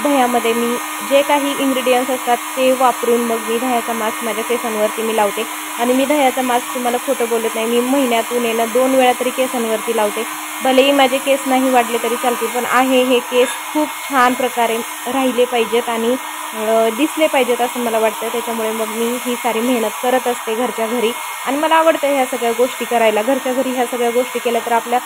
दह्यामध्ये मी जे काही इन्ग्रेडियंट्स असतात ते वापरून मग मी दह्याचा मास्क माझ्या केसांवरती मी लावते. आणि मी दह्याचा मास्क तुम्हाला खोटं बोलत नाही, मी महिन्यातून आहे ना 2 वेळा तरी केसांवरती लावते. भलेही माझे केस नाही वाढले तरी चालतील, पण आहे हे केस खूप छान प्रकारे राहिले पाहिजेत आणि दिसले पाहिजेत असं मला वाटतं. त्याच्यामुळे मग मी ही सारी मेहनत करत असते घरच्या घरी. आणि मला आवडतं ह्या सगळ्या गोष्टी करायला. घरच्या घरी ह्या सगळ्या गोष्टी केल्या तर आपल्या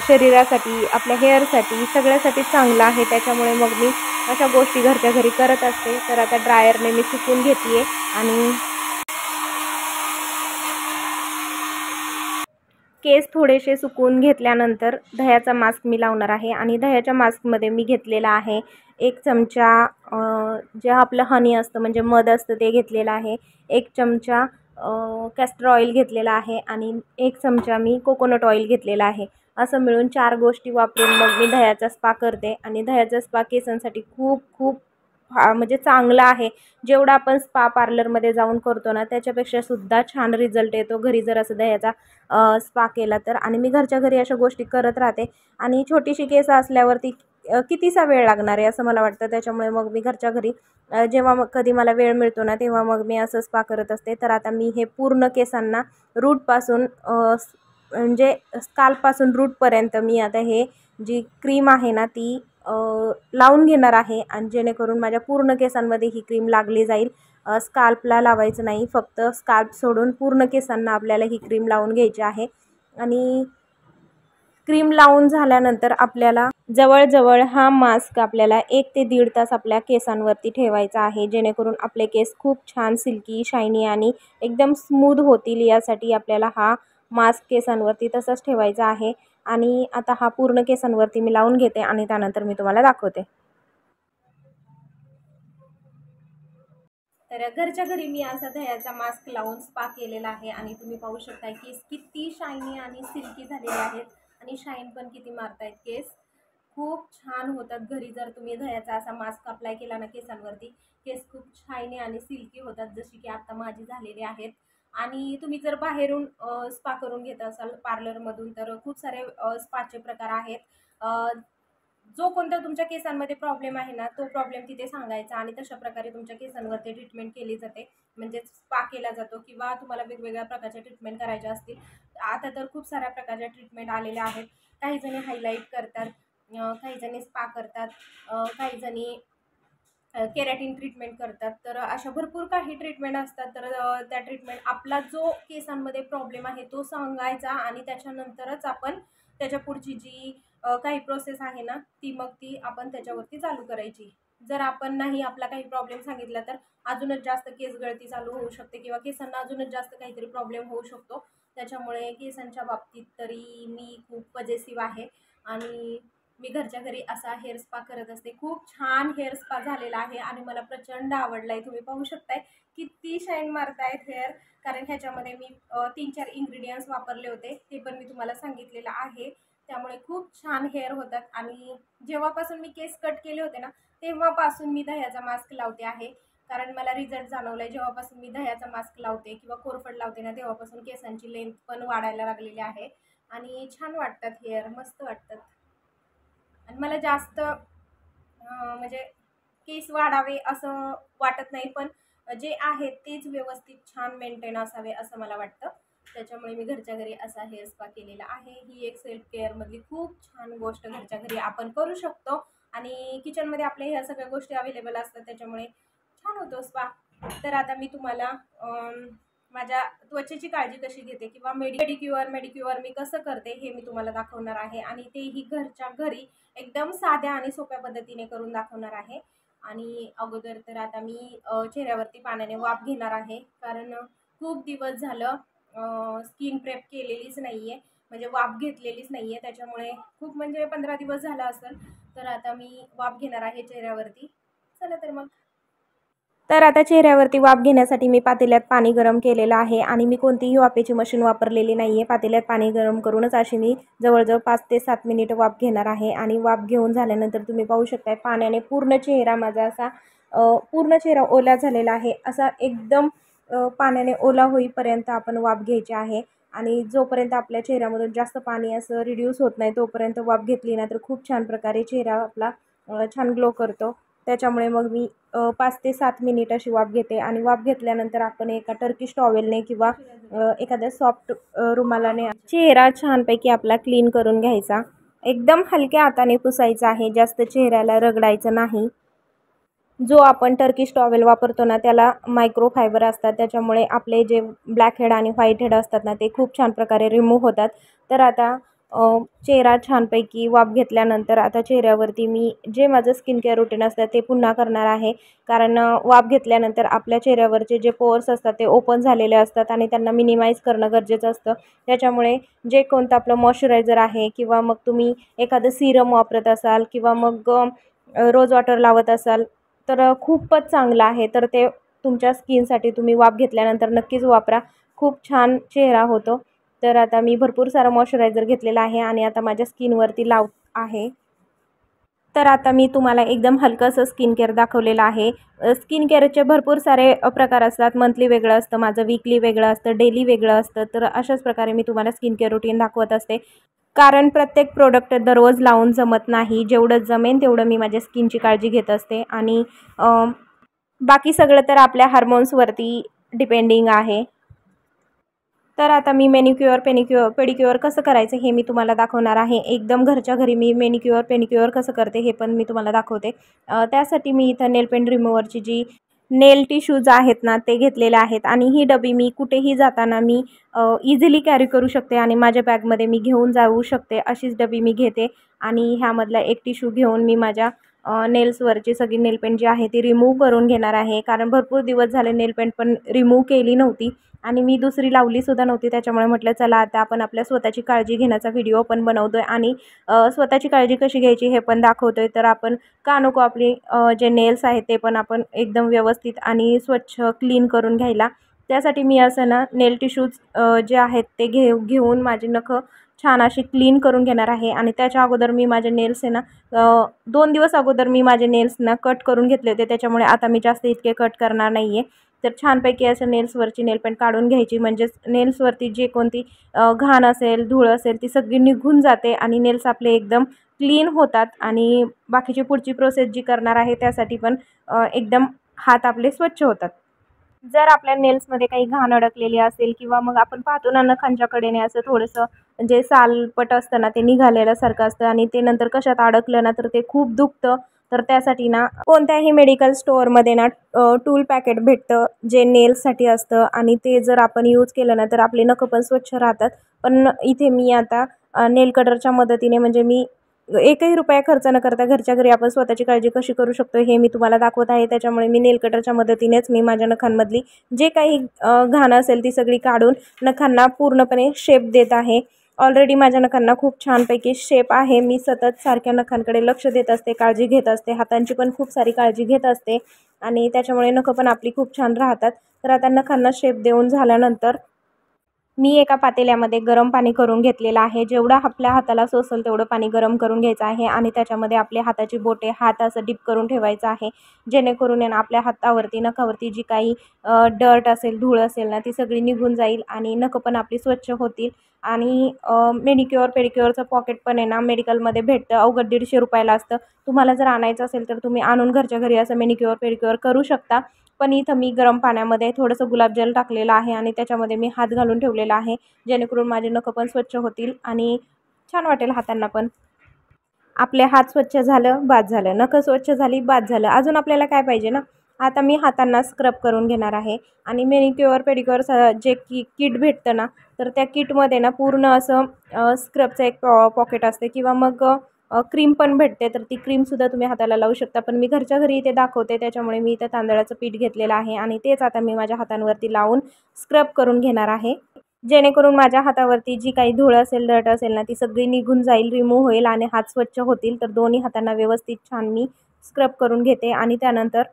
शरीरासाठी, आपल्या हेअरसाठी, सगळ्यासाठी चांगलं आहे. त्याच्यामुळे मग मी अशा गोष्टी घरच्या घरी करत असते. तर आता ड्रायरने मी सुकवून घेते आणि केस थोडेसे सुकवून घेतल्यानंतर दह्याचा मास्क मी लावणार आहे. आणि दह्याच्या मास्कमध्ये मी घेतलेला आहे 1 चमचा जे आपलं हनी असतं म्हणजे मध असतं ते घेतलेलं आहे. 1 चमचा कॅस्टर ऑइल घेतलेला आहे आणि 1 चमचा मी कोकोनट ऑइल घेतलेला आहे. असं मिळून 4 गोष्टी वापरून मग मी दह्याचा स्पा करते. आणि दह्याचा स्पा केसांसाठी खूप खूप म्हणजे चांगला आहे. जेवढा आपण स्पा पार्लरमध्ये जाऊन करतो ना त्याच्यापेक्षा सुद्धा छान रिझल्ट येतो घरी जर असं दह्याचा स्पा केला तर. आणि मी घरच्या घरी अशा गोष्टी करत राहते. आणि छोटीशी केस असल्यावरती कितीसा वेळ लागणार आहे असं मला वाटतं. त्याच्यामुळे मग मी घरच्या घरी जेव्हा मग कधी मला वेळ मिळतो ना तेव्हा मग मी असं स्पा करत असते. तर आता मी हे पूर्ण केसांना रूटपासून म्हणजे स्काल्पपासून रूटपर्यंत मी आता हे जी क्रीम आहे ना ती लावून घेणार आहे. आणि जेणेकरून माझ्या पूर्ण केसांमध्ये ही क्रीम लागली जाईल. स्काल्पला लावायचं नाही, फक्त स्काल्प सोडून पूर्ण केसांना आपल्याला ही क्रीम लावून घ्यायची आहे. आणि क्रीम लावून झाल्यानंतर आपल्याला जवळजवळ हा मास्क आपल्याला 1 ते 1.5 तास आपल्या केसांवरती ठेवायचा आहे. जेणेकरून आपले केस खूप छान सिल्की, शायनी आणि एकदम स्मूथ होतील. यासाठी आपल्याला हा मास्क केसांवरती तसंच ठेवायचा आहे. आणि आता हा पूर्ण केसांवरती मी लावून घेते आणि त्यानंतर मी तुम्हाला दाखवते. तर घरच्या घरी मी असा दह्याचा मास्क लावून स्पा केलेला आहे. आणि तुम्ही पाहू शकता केस किती शायनी आणि सिल्की झालेले आहेत. आणि शाईन पण किती मारतायत केस. खूप छान होतात घरी जर तुम्ही दह्याचा असा मास्क अप्लाय केला ना केसांवरती. केस खूप शायनी आणि सिल्की होतात, जशी की आता माझी झालेली आहेत. आणि तुम्ही जर बाहेरून स्पा करून घेत असाल पार्लरमधून तर खूप सारे स्पाचे प्रकार आहेत. जो कोणता तुमच्या केसांमध्ये प्रॉब्लेम आहे ना तो प्रॉब्लेम तिथे सांगायचा आणि तशा प्रकारे तुमच्या केसांवरती ट्रीटमेंट केली जाते. म्हणजे स्पा केला जातो किंवा तुम्हाला वेगवेगळ्या प्रकारच्या ट्रीटमेंट करायच्या असतील. आता तर खूप साऱ्या प्रकारच्या ट्रीटमेंट आलेल्या आहेत. काही जणी हायलाईट करतात, काही जणी स्पा करतात, काही जणी केरॅटिन ट्रीटमेंट करतात. तर अशा भरपूर काही ट्रीटमेंट असतात. तर त्या ट्रीटमेंट आपला जो केसांमध्ये प्रॉब्लेम आहे तो सांगायचा आणि त्याच्यानंतरच आपण त्याच्या पुढची जी काही प्रोसेस आहे ना ती आपण त्याच्यावरती चालू करायची. जर आपण नाही आपला काही प्रॉब्लेम सांगितला तर अजूनच जास्त केस गळती चालू होऊ शकते किंवा केसांना अजूनच जास्त काहीतरी प्रॉब्लेम होऊ शकतो. त्याच्यामुळे केसांच्या बाबतीत तरी मी खूप पजेसिव्ह आहे आणि मी घरच्या घरी असा हेअर स्पा करत असते. खूप छान हेअर स्पा झालेला आहे आणि मला प्रचंड आवडला आहे. तुम्ही पाहू शकताय किती शाईन मारतायत हेअर, कारण ह्याच्यामध्ये मी 3-4 इन्ग्रेडियंट्स वापरले होते, ते पण मी तुम्हाला सांगितलेलं आहे. त्यामुळे खूप छान हेअर होतात. आणि जेव्हापासून मी केस कट केले होते ना तेव्हापासून मी दह्याचा मास्क लावते आहे, कारण मला रिझल्ट जाणवला आहे. जेव्हापासून मी दह्याचा मास्क लावते किंवा कोरफड लावते ना तेव्हापासून केसांची लेंथ पण वाढायला लागलेली आहे आणि छान वाटतात हेअर, मस्त वाटतात. आणि मला जास्त म्हणजे केस वाढावे असं वाटत नाही, पण जे आहेत तेच व्यवस्थित छान मेंटेन असावे असं मला वाटतं. त्याच्यामुळे मी घरच्या घरी असा हेअर स्पा केलेला आहे. ही एक सेल्फ केअरमधली खूप छान गोष्ट घरच्या घरी आपण करू शकतो आणि किचनमध्ये आपल्या ह्या सगळ्या गोष्टी अवेलेबल असतात, त्याच्यामुळे छान होतो स्पा. तर आता मी तुम्हाला माझ्या त्वचेची काळजी कशी घेते किंवा मेडिक्युअर मी कसं करते हे मी तुम्हाला दाखवणार आहे आणि तेही घरच्या घरी एकदम साध्या आणि सोप्या पद्धतीने करून दाखवणार आहे. आणि अगोदर तर आता मी चेहऱ्यावरती पाण्याने वाफ घेणार आहे, कारण खूप दिवस झालं स्किन प्रेप केलेलीच नाही आहे, म्हणजे वाफ घेतलेलीच नाही आहे. त्याच्यामुळे खूप म्हणजे 15 दिवस झाला असेल. तर आता मी वाफ घेणार आहे चेहऱ्यावरती. चला तर मग. तर आता चेहऱ्यावरती वाफ घेण्यासाठी मी पातेल्यात पाणी गरम केलेलं आहे आणि मी कोणतीही वाफेची मशीन वापरलेली नाही आहे. पातेल्यात पाणी गरम करूनच अशी मी जवळजवळ 5 ते 7 मिनिट वाफ घेणार आहे. आणि वाफ घेऊन झाल्यानंतर तुम्ही पाहू शकताय पाण्याने पूर्ण चेहरा माझा असा पूर्ण चेहरा ओला झालेला आहे. असा एकदम पाण्याने ओला होईपर्यंत आपण वाफ घ्यायची आहे. आणि जोपर्यंत आपल्या चेहऱ्यामधून जास्त पाणी असं रिड्यूस होत नाही तोपर्यंत वाफ घेतली ना तर खूप छान प्रकारे चेहरा आपला छान ग्लो करतो. त्याच्यामुळे मग मी 5 ते 7 मिनिट अशी वाफ घेते. आणि वाफ घेतल्यानंतर आपण एका टर्किश टॉवेलने किंवा एखाद्या सॉफ्ट रुमालाने चेहरा छानपैकी आपला क्लीन करून घ्यायचा. एकदम हलक्या हाताने पुसायचा आहे, जास्त चेहऱ्याला रगडायचं नाही. जो आपण टर्किश टॉवेल वापरतो ना त्याला मायक्रोफायबर असतात, त्याच्यामुळे आपले जे ब्लॅक हेड आणि व्हाईट हेड असतात ना ते खूप छान प्रकारे रिमूव्ह होतात. तर आता चेहरा छानपैकी वाफ घेतल्यानंतर आता चेहऱ्यावरती मी जे माझं स्किन केअर रुटीन असतं ते पुन्हा करणार आहे. कारण वाफ घेतल्यानंतर आपल्या चेहऱ्यावरचे जे पोअर्स असतात ते ओपन झालेले असतात आणि त्यांना मिनिमाइज करणं गरजेचं असतं. त्याच्यामुळे जे कोणतं आपलं मॉइश्चरायझर आहे किंवा मग तुम्ही एखादं सिरम वापरत असाल किंवा मग रोज वॉटर लावत असाल तर खूपच चांगलं आहे. तर ते तुमच्या स्किनसाठी तुम्ही वाफ घेतल्यानंतर नक्कीच वापरा. खूप छान चेहरा होतो. तर आता मी भरपूर सारा मॉइश्चरायझर घेतलेला आहे आणि आता माझ्या स्किनवरती लावत आहे. तर आता मी तुम्हाला एकदम हलकंसं स्किन केअर दाखवलेलं आहे. स्किन केअरचे भरपूर सारे प्रकार असतात. मंथली वेगळं असतं माझं, वीकली वेगळं असतं, डेली वेगळं असतं. तर अशाच प्रकारे मी तुम्हाला स्किन केअर रुटीन दाखवत असते. कारण प्रत्येक प्रोडक्ट दररोज लावून जमत नाही. जेवढं जमेन तेवढं मी माझ्या स्किनची काळजी घेत असते. आणि बाकी सगळं तर आपल्या हार्मोन्सवरती डिपेंडिंग आहे. तर आता मी पेडिक्युअर कसं करायचं हे मी तुम्हाला दाखवणार आहे. एकदम घरच्या घरी मी पेडिक्युअर कसं करते हे पण मी तुम्हाला दाखवते. त्यासाठी मी इथं नेल पेंट रिमूव्हरची जी नेल टिश्यूज आहेत ना ते घेतलेले आहेत. आणि ही डबी मी कुठेही जाताना मी इझिली कॅरी करू शकते आणि माझ्या बॅगमध्ये मी घेऊन जाऊ शकते अशीच डबी मी घेते. आणि ह्यामधला एक टिश्यू घेऊन मी माझ्या नेल्सवरची सगळी नेल पेंट जी आहे ती रिमूव्ह करून घेणार आहे. कारण भरपूर दिवस झाले नेल पेंट पण रिमूव्ह केली नव्हती आणि मी दुसरी लावलीसुद्धा नव्हती. त्याच्यामुळे म्हटलं चला आता आपण आपल्या स्वतःची काळजी घेण्याचा व्हिडिओ पण बनवतो आहे आणि स्वतःची काळजी कशी घ्यायची हे पण दाखवतो आहे. तर आपण का नको आपली जे नेल्स आहेत ते पण आपण एकदम व्यवस्थित आणि स्वच्छ क्लीन करून घ्यायला. त्यासाठी मी असं ना नेल टिश्यूज जे आहेत ते घेऊन माझी नखं छान अशी क्लीन करून घेणार आहे. आणि त्याच्या अगोदर मी माझे नेल्स आहे ना 2 दिवस अगोदर मी माझे नेल्स ना कट करून घेतले होते. त्याच्यामुळे आता मी जास्त इतके कट करणार नाही आहे. तर छानपैकी असं नेल्सवरची नेलपेंट काढून घ्यायची, म्हणजेच नेल्सवरती जे कोणती घाण असेल धूळ असेल ती सगळी निघून जाते आणि नेल्स आपले एकदम क्लीन होतात. आणि बाकीची पुढची प्रोसेस जी करणार आहे त्यासाठी पण एकदम हात आपले स्वच्छ होतात. जर आपल्या नेल्समध्ये काही घाण अडकलेली असेल किंवा मग आपण पाहतो ना नखांच्या कडेने असं थोडंसं जे सालपट असतं ना ते निघालेल्यासारखं असतं आणि ते नंतर कशात अडकलं ना तर ते खूप दुखतं. तर त्यासाठी ना कोणत्याही मेडिकल स्टोअरमध्ये ना टूल पॅकेट भेटतं जे नेल्ससाठी असतं आणि ते जर आपण यूज केलं ना तर आपले नखं पण स्वच्छ राहतात. पण इथे मी आता नेल कटरच्या मदतीने म्हणजे मी एकही रुपया खर्च न करता घरच्या घरी आपण स्वतःची काळजी कशी करू शकतो हे मी तुम्हाला दाखवत आहे. त्याच्यामुळे मी नेल कटरच्या मदतीनेच मी माझ्या नखांमधली जे काही घाण असेल ती सगळी काढून नखांना पूर्णपणे शेप देत आहे. ऑलरेडी माझ्या नखांना खूप छानपैकी शेप आहे. मी सतत सारख्या नखांकडे लक्ष देत असते, काळजी घेत असते, हातांची पण खूप सारी काळजी घेत असते आणि त्याच्यामुळे नखं पण आपली खूप छान राहतात. तर आता नखांना शेप देऊन झाल्यानंतर मी एका पातेल्यामध्ये गरम पाणी करून घेतलेलं आहे. जेवढं आपल्या हाताला सोसेल तेवढं पाणी गरम करून घ्यायचं आहे आणि त्याच्यामध्ये आपल्या हाताची बोटे हात असं डिप करून ठेवायचं आहे. जेणेकरून आहे ना आपल्या हातावरती नखावरती जी काही डर्ट असेल, धूळ असेल ना ती सगळी निघून जाईल आणि नखं पण आपली स्वच्छ होतील. आणि मेनिक्युअर पेडिक्युअरचं पॉकेट पण आहे ना मेडिकलमध्ये भेटतं. अवघड 150 रुपयाला असतं. तुम्हाला जर आणायचं असेल तर तुम्ही आणून घरच्या घरी असं मेनिक्युअर पेडिक्युअर करू शकता. पण इथं मी गरम पाण्यामध्ये थोडंसं गुलाबजल टाकलेलं आहे आणि त्याच्यामध्ये मी हात घालून ठेवलेला आहे. जेणेकरून माझे नखं पण स्वच्छ होतील आणि छान वाटेल हातांना पण. आपले हात स्वच्छ झालं, बाद झालं. नखं स्वच्छ झाली, बाद झालं. अजून आपल्याला काय पाहिजे ना? आता मी हातांना स्क्रब करून घेणार आहे आणि मेनिक्युअर पेडिक्युअर जे किट भेटतं ना, तर त्या किटमध्ये ना पूर्ण असं स्क्रबचं एक पॉकेट असते किंवा मग क्रीम पण भेटते. तर ती क्रीमसुद्धा तुम्ही हाताला लावू शकता. पण मी घरच्या घरी इथे दाखवते त्याच्यामुळे मी इथं तांदळाचं पीठ घेतलेलं आहे आणि तेच आता मी माझ्या हातांवरती लावून स्क्रब करून घेणार आहे. जेणेकरून माझ्या हातावरती जी काही धूळ असेल, डर्ट असेल ना, ती सगळी निघून जाईल, रिमूव्ह होईल आणि हात स्वच्छ होतील. तर दोन्ही हातांना व्यवस्थित छान मी स्क्रब करून घेते आणि त्यानंतर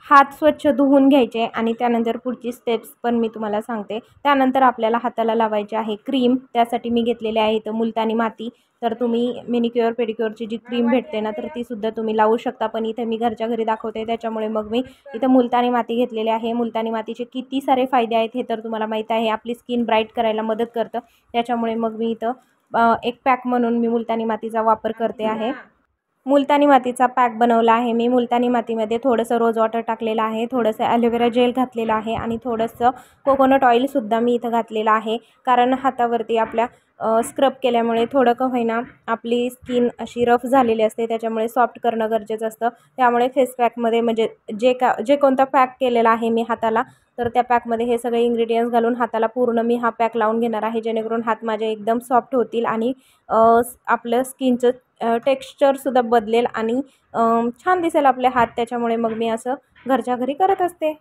हात स्वच्छ धुवून घ्यायचे आणि त्यानंतर पुढची स्टेप्स पण मी तुम्हाला सांगते. त्यानंतर आपल्याला हाताला लावायची आहे क्रीम. त्यासाठी मी घेतलेली आहे इथं मुलतानी माती. तर तुम्ही मेनिक्युअर पेडिक्युअरची जी क्रीम भेटते ना, तर तीसुद्धा तुम्ही लावू शकता. पण इथे मी घरच्या घरी दाखवते त्याच्यामुळे मग मी इथं मुलतानी माती घेतलेली आहे. मुलतानी मातीचे किती सारे फायदे आहेत हे तर तुम्हाला माहीत आहे. आपली स्किन ब्राईट करायला मदत करतं. त्याच्यामुळे मग मी इथं एक पॅक म्हणून मी मुलतानी मातीचा वापर करते आहे. मुलतानी मातीचा पॅक बनवला आहे मी. मुलतानी मातीमध्ये थोडंसं रोज वॉटर टाकलेलं आहे, थोडंसं ॲलोवेरा जेल घातलेलं आहे आणि थोडंसं कोकोनट ऑइलसुद्धा मी इथं घातलेलं आहे. कारण हातावरती आपल्या स्क्रब केल्यामुळे थोडं का होईना आपली स्किन अशी रफ झालेली असते. त्याच्यामुळे सॉफ्ट करणं गरजेचं असतं. त्यामुळे फेस पॅकमध्ये म्हणजे जे कोणता पॅक केलेला आहे मी हाताला, तर त्या पॅकमध्ये हे सगळे इन्ग्रेडियंट्स घालून हाताला पूर्ण मी हा पॅक लावून घेणार आहे. जेणेकरून हात माझे एकदम सॉफ्ट होतील आणि आपलं स्किनचं टेक्स्चरसुद्धा बदलेल आणि छान दिसेल आपले हात. त्याच्यामुळे मग मी असं घरच्या घरी करत असते.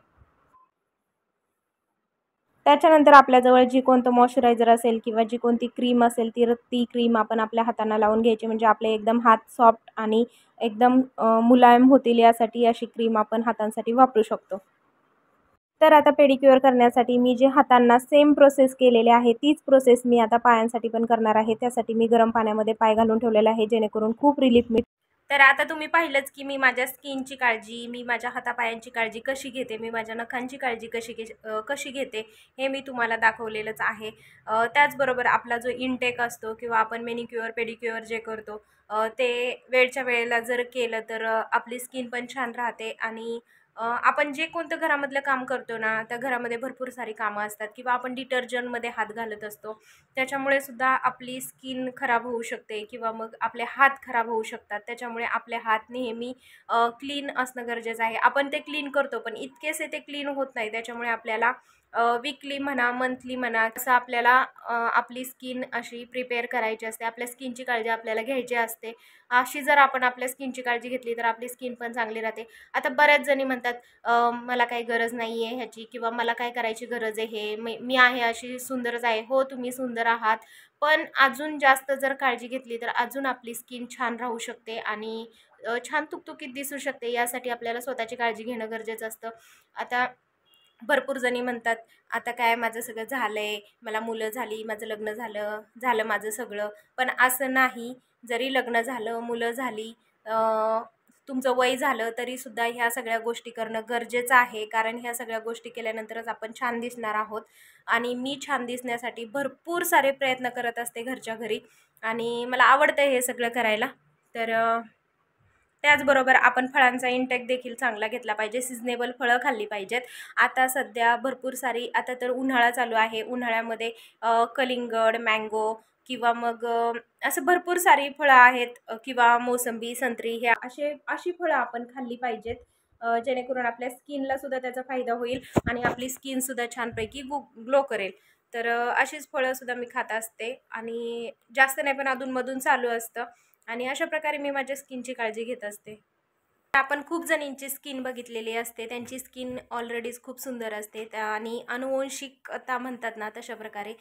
त्याच्यानंतर आपल्याजवळ जी कोणतं मॉइश्चरायझर असेल किंवा जी कोणती क्रीम असेल ती क्रीम आपण आपल्या हातांना लावून घ्यायची. म्हणजे आपले एकदम हात सॉफ्ट आणि एकदम मुलायम होतील यासाठी अशी क्रीम आपण हातांसाठी वापरू शकतो. तर आता पेडिक्युअर करण्यासाठी मी जे हातांना सेम प्रोसेस केलेली आहे तीच प्रोसेस मी आता पायांसाठी पण करणार आहे. त्यासाठी मी गरम पाण्यामध्ये पाय घालून ठेवलेला आहे जेणेकरून खूप रिलीफ मिळेल. तर आता तुम्ही पाहिलंच की मी माझ्या स्किनची काळजी, मी माझ्या हातापायांची काळजी कशी घेते, मी माझ्या नखांची काळजी कशी घेते हे मी तुम्हाला दाखवलेलंच आहे. त्याचबरोबर आपला जो इनटेक असतो किंवा आपण मेनिक्युअर पेडिक्युअर जे करतो ते वेळच्या वेळेला जर केलं तर आपली स्किन पण छान राहते आणि आपण जे कोणतं घरामधलं काम करतो ना, त्या घरामध्ये भरपूर सारी कामं असतात किंवा आपण डिटर्जंटमध्ये हात घालत असतो. त्याच्यामुळे सुद्धा आपली स्किन खराब होऊ शकते किंवा मग आपले हात खराब होऊ शकतात. त्याच्यामुळे आपले हात नेहमी क्लीन असणं गरजेचं आहे. आपण ते क्लीन करतो, पण इतकेसे ते क्लीन होत नाही. त्याच्यामुळे आपल्याला वीकली म्हणा, मंथली म्हणा, असं आपल्याला आपली स्किन अशी प्रिपेअर करायची असते. आपल्या स्किनची काळजी आपल्याला घ्यायची असते. अशी जर आपण आपल्या स्किनची काळजी घेतली तर आपली स्किन पण चांगली राहते. आता बऱ्याच जणी म्हणतात मला काही गरज नाही आहे ह्याची किंवा मला काय करायची गरज आहे, मी आहे अशी सुंदरच आहे. हो, तुम्ही सुंदर आहात, पण अजून जास्त जर काळजी घेतली तर अजून आपली स्किन छान राहू शकते आणि छान तुकतुकीत दिसू शकते. यासाठी आपल्याला स्वतःची काळजी घेणं गरजेचं असतं. आता भरपूर जणी म्हणतात आता काय माझं सगळं झालं आहे, मला मुलं झाली, माझं लग्न झालं माझं सगळं. पण असं नाही. जरी लग्न झालं, मुलं झाली, तुमचं वय झालं तरीसुद्धा ह्या सगळ्या गोष्टी करणं गरजेचं आहे. कारण ह्या सगळ्या गोष्टी केल्यानंतरच आपण छान दिसणार आहोत आणि मी छान दिसण्यासाठी भरपूर सारे प्रयत्न करत असते घरच्या घरी आणि मला आवडतं हे सगळं करायला. तर त्याचबरोबर आपण फळांचा इंटेक देखील चांगला घेतला पाहिजे, सिजनेबल फळं खाल्ली पाहिजेत. आता सध्या भरपूर सारी, आता तर उन्हाळा चालू आहे, उन्हाळ्यामध्ये कलिंगड, मँगो किंवा मग असं भरपूर सारी फळं आहेत, किंवा मोसंबी, संत्री, हे अशी फळं आपण खाल्ली पाहिजेत, जेणेकरून आपल्या स्किनला सुद्धा त्याचा फायदा होईल आणि आपली स्किनसुद्धा छानपैकी ग्लो करेल. तर अशीच फळंसुद्धा मी खात असते आणि जास्त नाही पण अधूनमधून चालू असतं आणि अशा प्रकारे मी माझ्या स्किनची काळजी घेत असते. आपण खूप जणींची स्किन बघितलेली असते, त्यांची स्किन ऑलरेडीच खूप सुंदर असते आणि अनुवंशिकता म्हणतात ना, तशा प्रकारे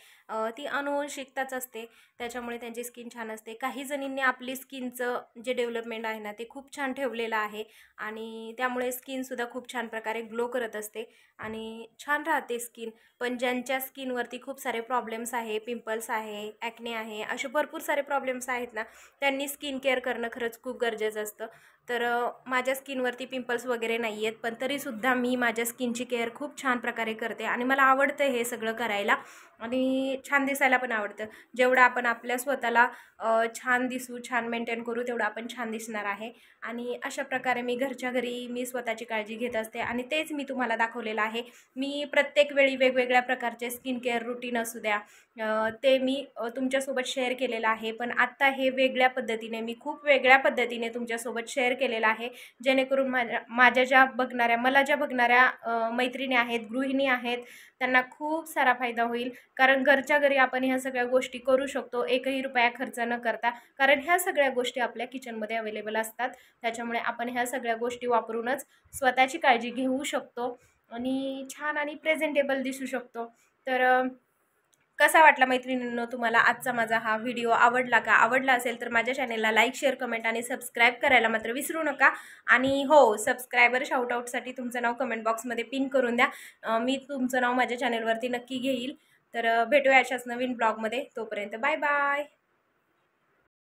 ती अनुवंशिकताच असते, त्याच्यामुळे त्यांची स्किन छान असते. काही जणींनी आपली स्किनचं जे डेव्हलपमेंट आहे ना, ते खूप छान ठेवलेलं आहे आणि त्यामुळे स्किनसुद्धा खूप छान प्रकारे ग्लो करत असते आणि छान राहते स्किन. पण ज्यांच्या स्किनवरती खूप सारे प्रॉब्लेम्स आहे, पिंपल्स आहे, ॲक्ने आहे, असे भरपूर सारे प्रॉब्लेम्स आहेत ना, त्यांनी स्किन केअर करणं खरंच खूप गरजेचं असतं. तर माझ्या स्किनवरती पिंपल्स वगैरे नाही आहेत, पण तरीसुद्धा मी माझ्या स्किनची केअर खूप छान प्रकारे करते आणि मला आवडतं हे सगळं करायला आणि छान दिसायला पण आवडतं. जेवढं आपण आपल्या स्वतःला छान दिसू, छान मेंटेन करू, तेवढं आपण छान दिसणार आहे आणि अशा प्रकारे मी घरच्या घरी मी स्वतःची काळजी घेत असते आणि तेच मी तुम्हाला दाखवलेलं आहे. मी प्रत्येक वेळी वेगवेगळ्या प्रकारचे स्किन केअर रुटीन असू द्या, ते मी तुमच्यासोबत शेअर केलेलं आहे, पण आत्ता हे वेगळ्या पद्धतीने, मी खूप वेगळ्या पद्धतीने तुमच्यासोबत शेअर केलेलं आहे, जेणेकरून माझ्या ज्या बघणाऱ्या, मला ज्या बघणाऱ्या मैत्रिणी आहेत, गृहिणी आहेत, त्यांना खूप सारा फायदा होईल. कारण घरच्या घरी आपण ह्या सगळ्या गोष्टी करू शकतो, एकही रुपया खर्च न करता, कारण ह्या सगळ्या गोष्टी आपल्या किचनमध्ये अवेलेबल असतात. त्याच्यामुळे आपण ह्या सगळ्या गोष्टी वापरूनच स्वतःची काळजी घेऊ शकतो आणि छान आणि प्रेझेंटेबल दिसू शकतो. तर कसा वाटला मैत्रिणींनो तुम्हाला आजचा माझा हा व्हिडिओ? आवडला का? आवडला असेल तर माझ्या चॅनेलला लाईक, शेअर, कमेंट आणि सबस्क्राईब करायला मात्र विसरू नका. आणि हो, सबस्क्रायबर शाऊटआउटसाठी तुमचं नाव कमेंट बॉक्समध्ये पिन करून द्या. मी तुमचं नाव माझ्या चॅनेलवरती नक्की घेईल. तर भेटूया अशाच नवीन ब्लॉगमध्ये. तोपर्यंत बाय बाय.